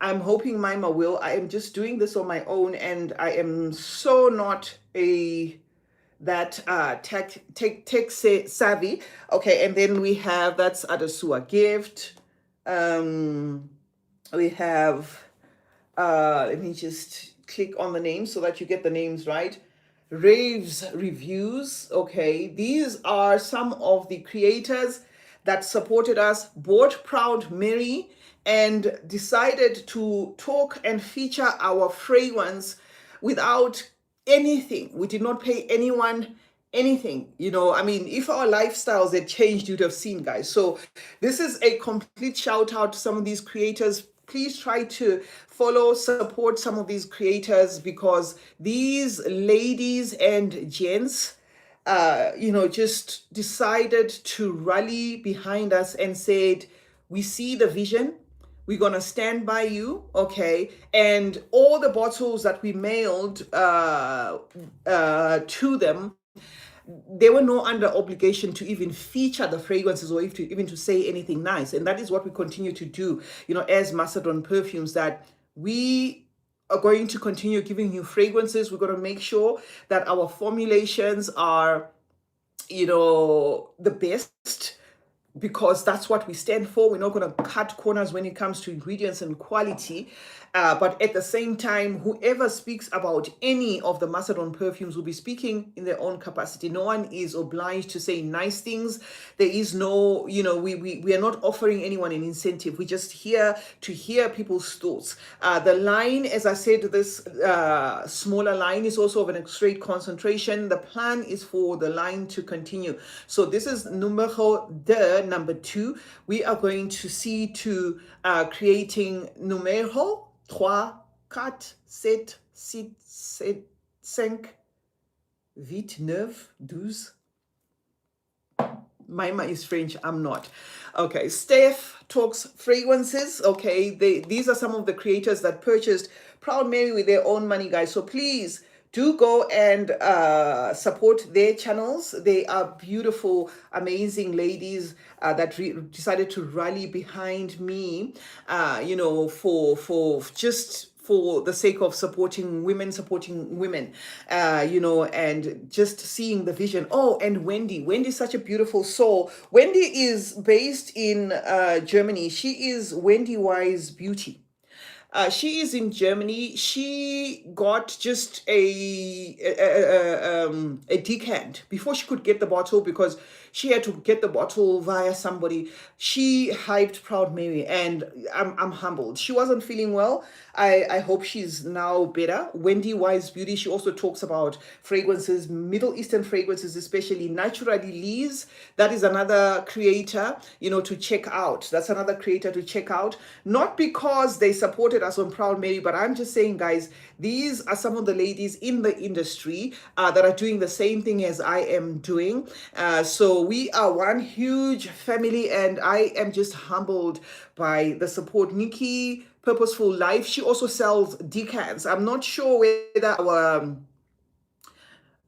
Speaker 1: I am just doing this on my own, and I am so not tech savvy. Okay, and then we have, that's Adesua Gift. We have, let me just click on the names so that you get the names right. Raves Reviews. Okay, these are some of the creators that supported us, bought Proud Mary, and decided to talk and feature our fragrance without anything. We did not pay anyone anything. If our lifestyles had changed, you'd have seen, guys. So this is a complete shout out to some of these creators. Please try to follow, support some of these creators, because these ladies and gents just decided to rally behind us and said, we see the vision, we're going to stand by you, okay? And all the bottles that we mailed to them, they were no under obligation to even feature the fragrances or even to say anything nice. And that is what we continue to do, as Macedon Perfumes, that we are going to continue giving you fragrances. We're going to make sure that our formulations are, the best, because that's what we stand for. We're not going to cut corners when it comes to ingredients and quality. But at the same time, whoever speaks about any of the Macedon perfumes will be speaking in their own capacity. No one is obliged to say nice things. There is no, we are not offering anyone an incentive. We're just here to hear people's thoughts. The line, as I said, this smaller line is also of an straight concentration. The plan is for the line to continue. So this is Numéro, Deux, number 2. We are going to see to creating Numéro, 3, 4, 7, 6, 7, 8, 9, 12. Mima is French, I'm not. Okay, Steph talks fragrances. Okay, these are some of the creators that purchased Proud Mary with their own money, guys. So please do go and support their channels. They are beautiful, amazing ladies that decided to rally behind me, for the sake of supporting women, and just seeing the vision. Oh, and Wendy's such a beautiful soul. Wendy is based in Germany. She is Wendy Wise Beauty. She is in Germany. She got just a decant before she could get the bottle, because she had to get the bottle via somebody. She hyped Proud Mary, and I'm humbled. She wasn't feeling well. I hope she's now better. Wendy Wise Beauty, she also talks about fragrances, Middle Eastern fragrances, especially Naturally Lee's. That is another creator, to check out. That's another creator to check out. Not because they supported us on Proud Mary, but I'm just saying, guys, these are some of the ladies in the industry that are doing the same thing as I am doing. So we are one huge family, and I am just humbled by the support. Nikki Purposeful Life, she also sells decants. I'm not sure whether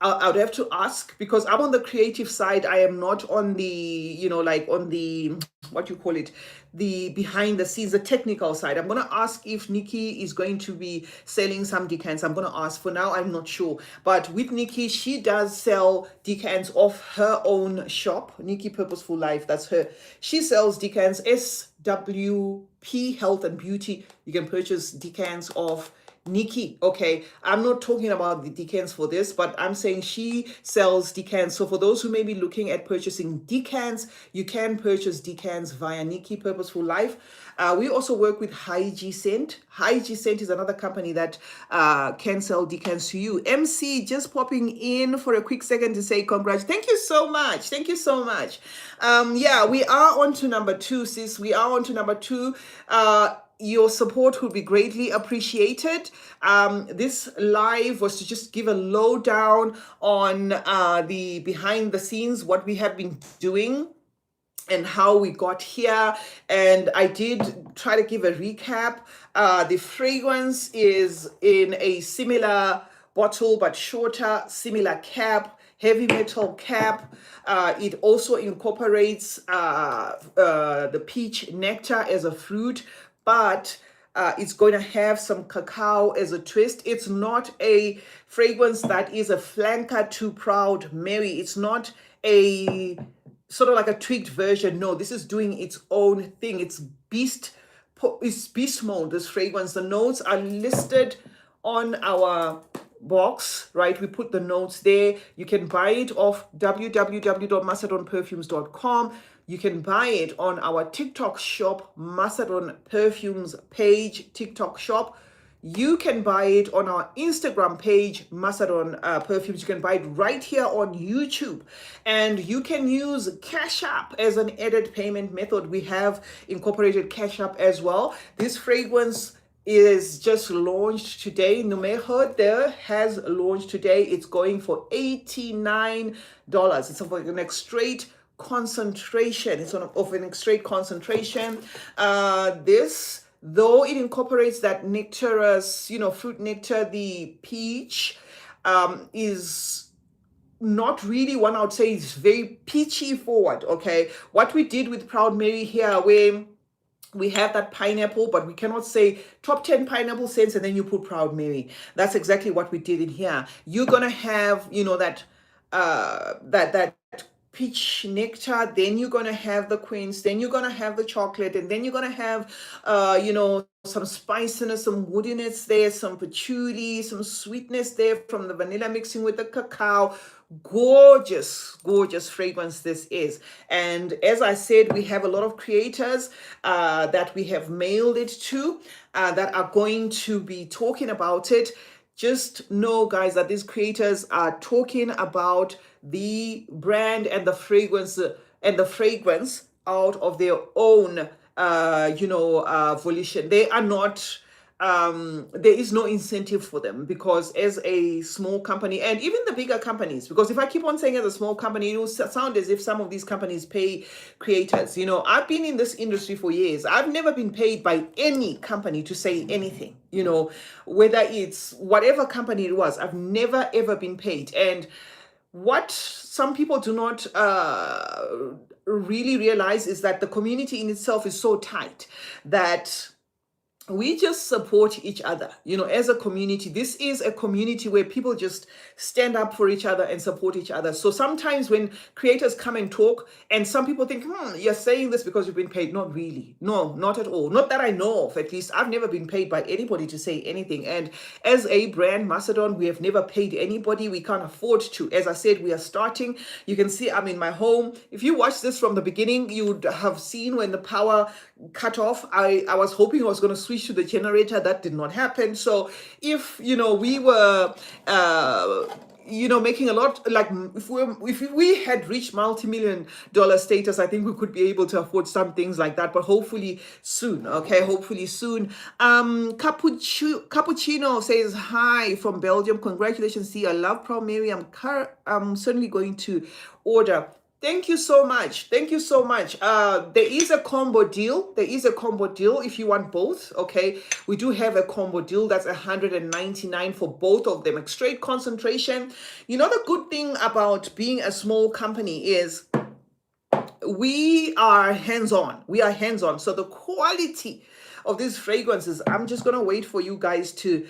Speaker 1: I would have to ask, because I'm on the creative side. I am not on the, on the, what you call it, the behind the scenes, the technical side. I'm going to ask if Nikki is going to be selling some decants. I'm going to ask. For now, I'm not sure. But with Nikki, she does sell decants off her own shop. Nikki Purposeful Life, that's her. She sells decants, P Health and Beauty, you can purchase decants of Nikki. Okay, I'm not talking about the decants for this, but I'm saying she sells decants. So for those who may be looking at purchasing decants, you can purchase decants via Nikki Purposeful Life. We also work with Hygie Scent. Hygie Scent is another company that can sell decants to you. MC just popping in for a quick second to say congrats. Thank you so much. Thank you so much. Yeah, we are on to number 2, sis. We are on to number 2. Your support would be greatly appreciated. This live was to just give a lowdown on the behind the scenes, what we have been doing and how we got here. And I did try to give a recap. The fragrance is in a similar bottle but shorter, similar cap, heavy metal cap. It also incorporates the peach nectar as a fruit, but it's going to have some cacao as a twist. It's not a fragrance that is a flanker to Proud Mary. It's not a sort of like a tweaked version. No, this is doing its own thing. It's beast mode, this fragrance. The notes are listed on our box, right? We put the notes there. You can buy it off www.macedonperfumes.com. You can buy it on our TikTok shop, Macedon Perfumes page, TikTok shop. You can buy it on our Instagram page, Macedon Perfumes. You can buy it right here on YouTube. And you can use Cash App as an added payment method. We have incorporated Cash App as well. This fragrance is just launched today. Numéro Deux has launched today. It's going for $89. It's of an extrait concentration. It's of an extrait concentration. This, though it incorporates that nectarous, fruit nectar, the peach, is not really one I would say is very peachy forward. Okay, what we did with Proud Mary here, where we have that pineapple, but we cannot say top 10 pineapple scents and then you put Proud Mary. That's exactly what we did in here. You're gonna have, that peach nectar, then you're gonna have the quince, then you're gonna have the chocolate, and then you're gonna have some spiciness, some woodiness there, some patchouli, some sweetness there from the vanilla mixing with the cacao. Gorgeous fragrance this is. And as I said, we have a lot of creators that we have mailed it to that are going to be talking about it. Just know, guys, that these creators are talking about the brand and the fragrance out of their own volition. They are not there is no incentive for them, because as a small company, and even the bigger companies, because if I keep on saying as a small company, it will sound as if some of these companies pay creators. I've been in this industry for years. I've never been paid by any company to say anything, whether it's whatever company it was. I've never ever been paid. And what some people do not really realize is that the community in itself is so tight that we just support each other, as a community. This is a community where people just stand up for each other and support each other. So sometimes when creators come and talk, and some people think, you're saying this because you've been paid. Not really. No, not at all. Not that I know of, at least. I've never been paid by anybody to say anything. And as a brand, Macedon, we have never paid anybody. We can't afford to. As I said, we are starting. You can see I'm in my home. If you watch this from the beginning, you would have seen when the power cut off. I was hoping I was going to switch to the generator. That did not happen. So if we were making a lot, like if we had reached multi-million-dollar status, I think we could be able to afford some things like that. But hopefully soon. Okay, hopefully soon. Cappuccino says hi from Belgium. Congratulations. See, I love Proud Mary. I'm certainly going to order. Thank you so much. Thank you so much. There is a combo deal. There is a combo deal if you want both. Okay, we do have a combo deal that's $199 for both of them. Straight concentration. The good thing about being a small company is we are hands-on. We are hands-on. So the quality of these fragrances, I'm just gonna wait for you guys to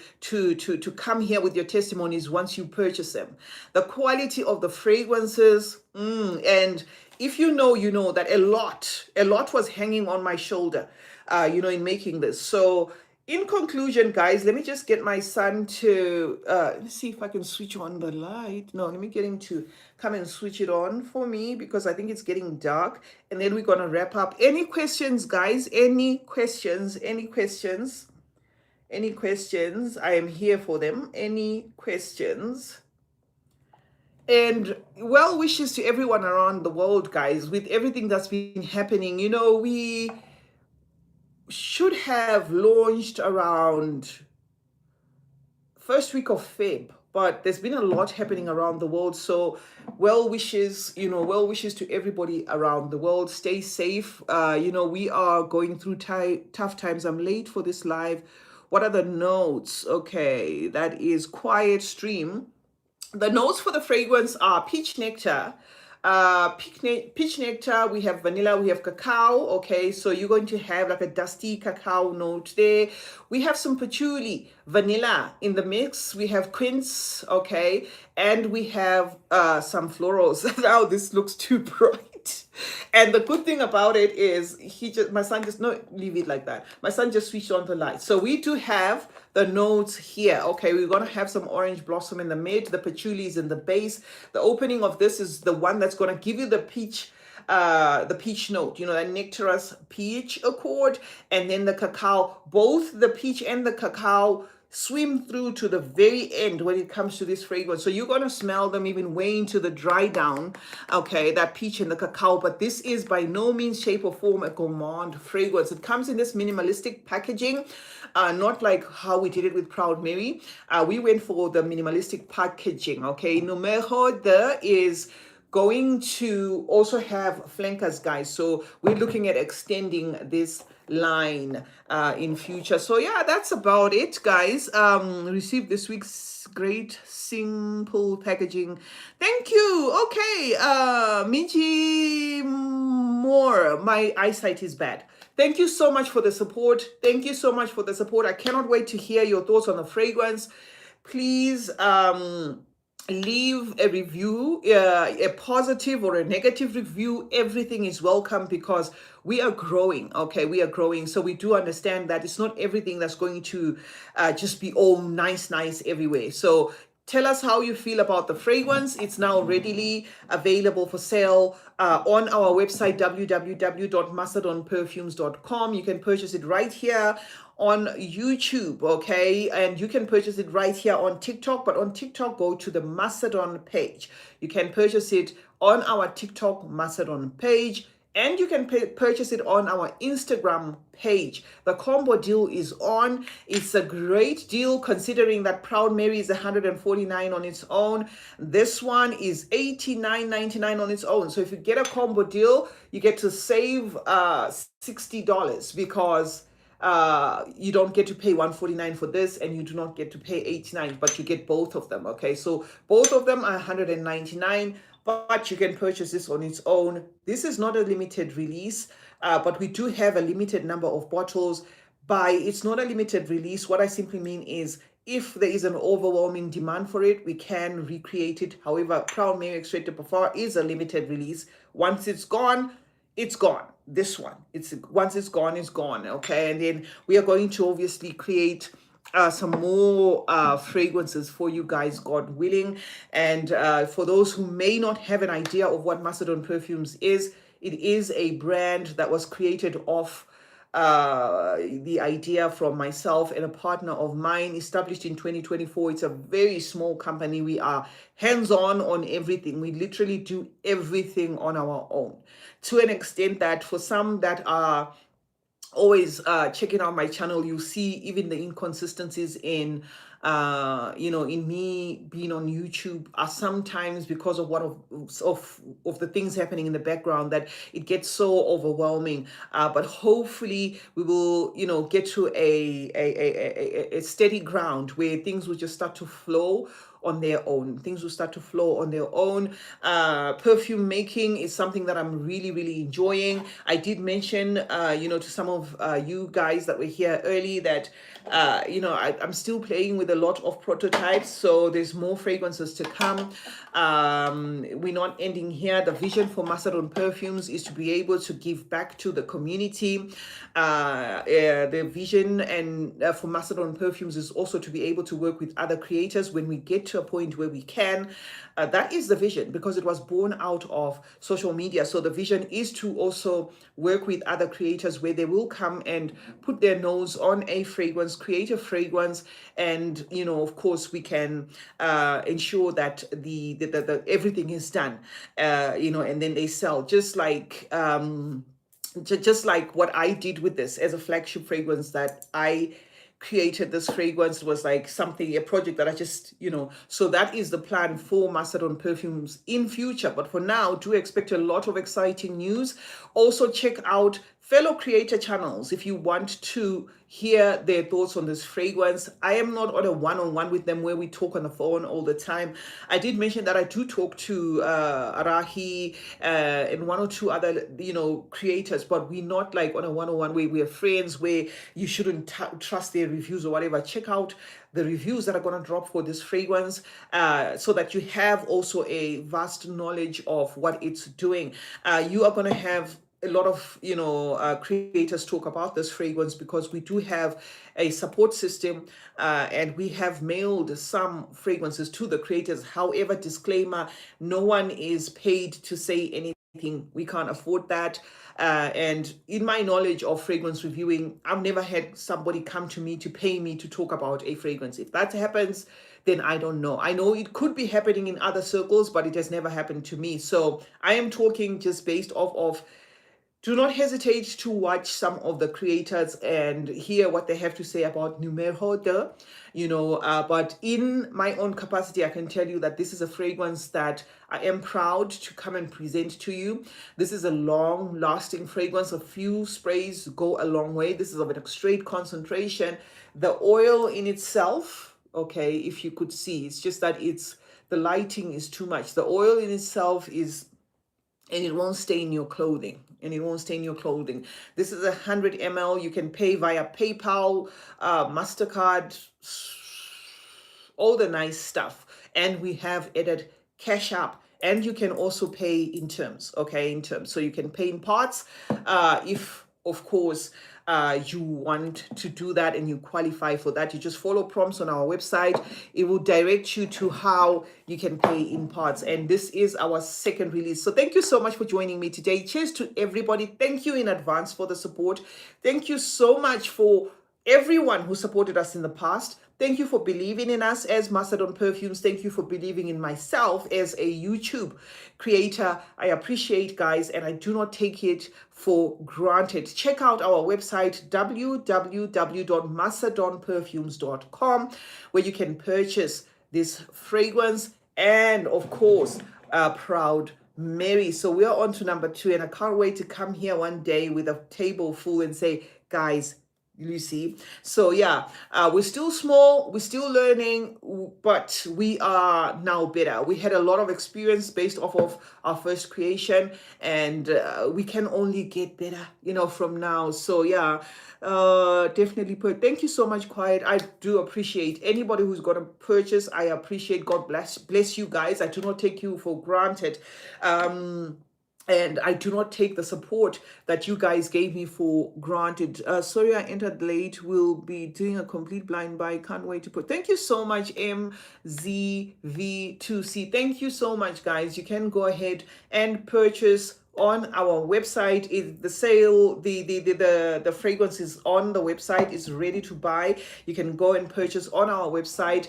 Speaker 1: come here with your testimonies once you purchase them. The quality of the fragrances, and if you know that a lot was hanging on my shoulder in making this. So in conclusion, guys, let me just get my son to, let me see if I can switch on the light. No, let me get him to come and switch it on for me, because I think it's getting dark. And then we're going to wrap up. Any questions, guys? Any questions? Any questions? Any questions? I am here for them. Any questions? And well wishes to everyone around the world, guys, with everything that's been happening. We should have launched around first week of Feb, but there's been a lot happening around the world. So well wishes to everybody around the world. Stay safe. We are going through tough times. I'm late for this live. What are the notes? Okay, that is quiet stream. The notes for the fragrance are peach nectar. Peach nectar, we have vanilla, we have cacao. Okay, so you're going to have like a dusty cacao note there. We have some patchouli, vanilla in the mix. We have quince, okay, and we have some florals. Now this looks too bright. And the good thing about it is my son just, no, leave it like that. My son just switched on the light. So we do have the notes here. Okay, we're going to have some orange blossom in the mid, the patchouli is in the base. The opening of this is the one that's going to give you the peach note, that nectarous peach accord, and then the cacao. Both the peach and the cacao swim through to the very end when it comes to this fragrance. So you're going to smell them even way into the dry down, okay, that peach and the cacao. But this is by no means, shape or form a gourmand fragrance. It comes in this minimalistic packaging, not like how we did it with Proud Mary. We went for the minimalistic packaging, okay. Numéro Deux is going to also have flankers, guys. So we're looking at extending this line in future. So yeah, that's about it, guys. Received this week's great simple packaging. Thank you. Okay, Minji Moore, my eyesight is bad. Thank you so much for the support. Thank you so much for the support. I cannot wait to hear your thoughts on the fragrance. Please leave a review, a positive or a negative review. Everything is welcome, because we are growing. Okay, we are growing. So we do understand that it's not everything that's going to just be all nice everywhere. So tell us how you feel about the fragrance. It's now readily available for sale on our website, www.macedonperfumes.com. You can purchase it right here on YouTube, okay? And you can purchase it right here on TikTok, but on TikTok, go to the Macedon page. You can purchase it on our TikTok Macedon page, and you can purchase it on our Instagram page. The combo deal is on. It's a great deal considering that Proud Mary is $149 on its own. This one is $89.99 on its own. So if you get a combo deal, you get to save $60, because you don't get to pay $149 for this, and you do not get to pay $89, but you get both of them. Okay, so both of them are $199, but you can purchase this on its own. This is not a limited release, but we do have a limited number of bottles. It's not a limited release. What I simply mean is, if there is an overwhelming demand for it, we can recreate it. However, Proud Mary Extrait de Parfum is a limited release. Once it's gone, it's gone. This one, once it's gone, it's gone. Okay, and then we are going to obviously create some more fragrances for you guys, God willing. And for those who may not have an idea of what Macedon Perfumes is, it is a brand that was created off the idea from myself and a partner of mine, established in 2024. It's a very small company. We are hands-on on everything. We literally do everything on our own, to an extent that for some that are always checking out my channel, you see even the inconsistencies in in me being on YouTube are sometimes because of what of the things happening in the background, that it gets so overwhelming. But hopefully we will get to a steady ground where things will just start to flow on their own. Things will start to flow on their own. Perfume making is something that I'm really enjoying. I did mention, to some of you guys that were here early that, I'm still playing with a lot of prototypes. So there's more fragrances to come. We're not ending here. The vision for Macedon Perfumes is to be able to give back to the community. The vision and for Macedon Perfumes is also to be able to work with other creators when we get to a point where we can. That is the vision, because it was born out of social media. So the vision is to also work with other creators where they will come and put their nose on a fragrance, create a fragrance, and of course we can ensure that the everything is done, and then they sell, just like what I did with this as a flagship fragrance that I created. This fragrance was like a project that I just, so that is the plan for Macedon Perfumes in future. But for now, do expect a lot of exciting news. Also check out fellow creator channels if you want to hear their thoughts on this fragrance. I am not on a one-on-one with them where we talk on the phone all the time. I did mention that I do talk to Arahi and one or two other creators, but we're not like on a one-on-one way. We are friends where you shouldn't trust their reviews or whatever. Check out the reviews that are going to drop for this fragrance, so that you have also a vast knowledge of what it's doing. You are going to have a lot of creators talk about this fragrance, because we do have a support system, and we have mailed some fragrances to the creators. However, disclaimer, no one is paid to say anything. We can't afford that. And in my knowledge of fragrance reviewing, I've never had somebody come to me to pay me to talk about a fragrance. If that happens, then I don't know. I know it could be happening in other circles, but it has never happened to me. So I am talking just based off of, do not hesitate to watch some of the creators and hear what they have to say about Numéro, but in my own capacity, I can tell you that this is a fragrance that I am proud to come and present to you. This is a long-lasting fragrance. A few sprays go a long way. This is of a straight concentration. The oil in itself, okay, if you could see, it's just that the lighting is too much. The oil in itself is, and it won't stain your clothing. This is 100 ml. You can pay via PayPal, MasterCard, all the nice stuff. And we have added Cash App. And you can also pay in terms, So you can pay in parts if, of course, you want to do that and you qualify for that. You just follow prompts on our website. It will direct you to how you can pay in parts. And this is our second release. So thank you so much for joining me today. Cheers to everybody. Thank you in advance for the support. Thank you so much for everyone who supported us in the past. Thank you for believing in us as Macedon Perfumes. Thank you for believing in myself as a YouTube creator. I appreciate, guys, and I do not take it for granted. Check out our website, www.macedonperfumes.com, where you can purchase this fragrance and, of course, Proud Mary. So we are on to number 2, and I can't wait to come here one day with a table full and say, guys, you see. So yeah, we're still small, we're still learning, but we are now better. We had a lot of experience based off of our first creation, and we can only get better, from now. So yeah, definitely thank you so much, Quiet. I do appreciate anybody who's going to purchase. I appreciate. God bless you guys. I do not take you for granted. And I do not take the support that you guys gave me for granted. Sorry, I entered late. We'll be doing a complete blind buy. Can't wait to put. Thank you so much, MZV2C. Thank you so much, guys. You can go ahead and purchase on our website. Is the sale, the fragrance is on the website, is ready to buy. You can go and purchase on our website.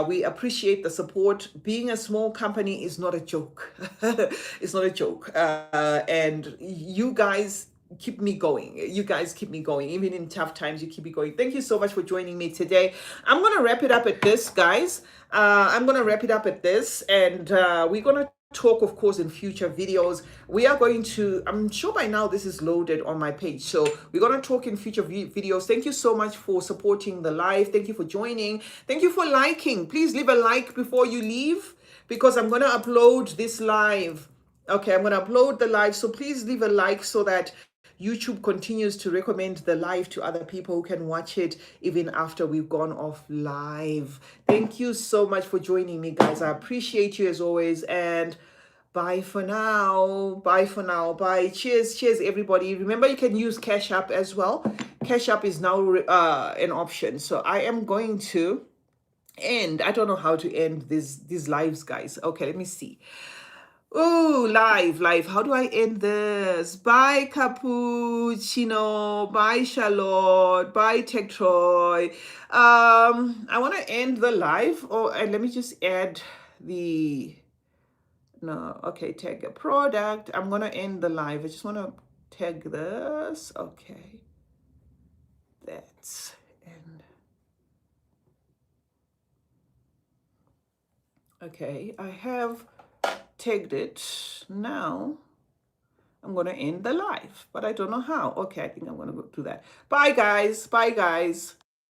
Speaker 1: We appreciate the support. Being a small company is not a joke. It's not a joke. And you guys keep me going. You guys keep me going. Even in tough times, you keep me going. Thank you so much for joining me today. I'm going to wrap it up at this, guys. I'm going to wrap it up at this, and we're going to talk, of course, in future videos. We are going to, I'm sure by now this is loaded on my page, so we're going to talk in future videos. Thank you so much for supporting the live. Thank you for joining. Thank you for liking. Please leave a like before you leave, because I'm going to upload this live. Okay, I'm going to upload the live, so please leave a like so that YouTube continues to recommend the live to other people who can watch it even after we've gone off live. Thank you so much for joining me, guys. I appreciate you as always, and bye for now. Bye for now. Bye. Cheers. Cheers, everybody. Remember, you can use Cash App as well. Cash App is now an option. So I am going to end. I don't know how to end these lives, guys. Okay, let me see. Oh, live. How do I end this? Bye, Cappuccino. Bye, Charlotte. Bye, Tech Troy. I want to end the live. Oh, and let me just add the. No, okay, tag a product. I'm going to end the live. I just want to tag this. Okay. That's end. Okay, I have tagged it. Now I'm going to end the live, but I don't know how. Okay, I think I'm going to go do that. Bye, guys. Bye, guys.